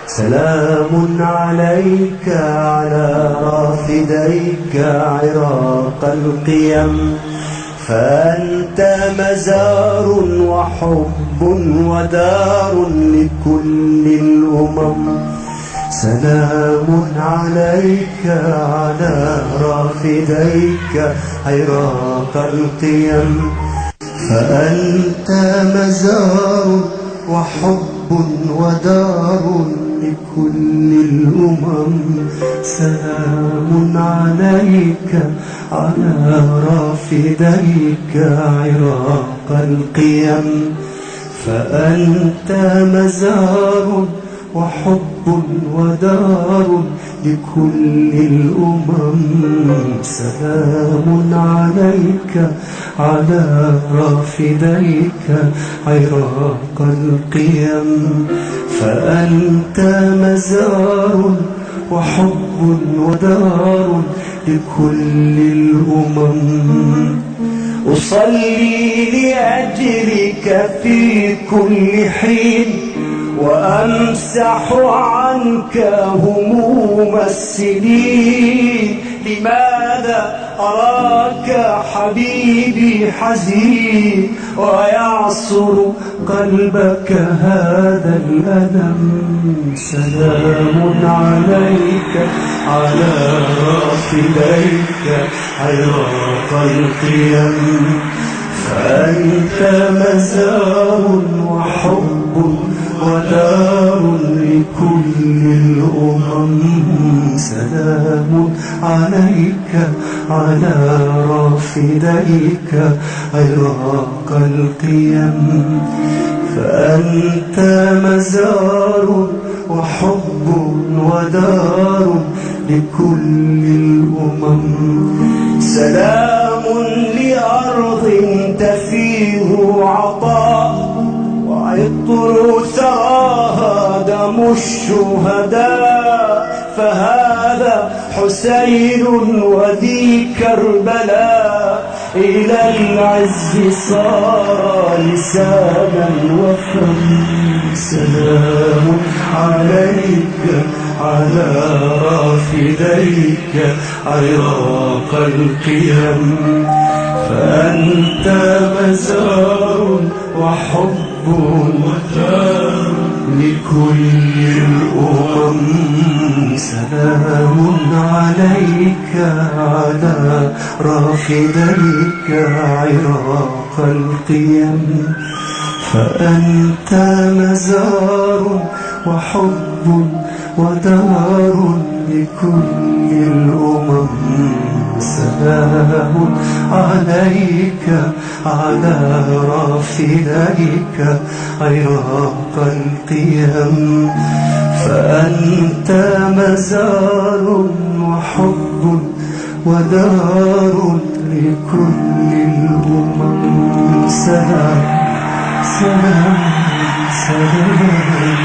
سلام عليك على رافديك عراق القيم، فأنت مزار وحب ودار لكل الأمم. سلام عليك على رافديك عراق القيم، فأنت مزار وحب ودار لكل الأمم. سلام عليك على رافديك عراق القيم، فأنت مزار وحب ودار لكل الأمم. سلام عليك على رافديك عراق القيم، فأنت مزار وحب ودار لكل الأمم. أصلي لأجلك في كل حين، وأمسح عنك هموم السنين. لماذا أراك حبيبي حزين ويعصر قلبك هذا الألم؟ سلام عليك على رافديك عراق القيم، فأنت مزار وحب ودار لكل الأمم. سلام عليك على رافديك عراق القيم، فأنت مزار وحب ودار لكل الأمم. سلام لأرض تفيض عطاء، وعطر ثراها دم الشهداء. فهذا حسين وذي كربلاء، إلى العز صار لسانا وفم. سلام عليك على رافديك عراق القيم، فأنت مزار وحب ودار لكل الأمم. سلام عليك على رافديك عراق القيم، فأنت مزار وحب ودار لكل الأمم. سلام عليك على رافديك عراق القيم، فأنت مزار وحب ودار لكل الأمم. سلام سلام سلام.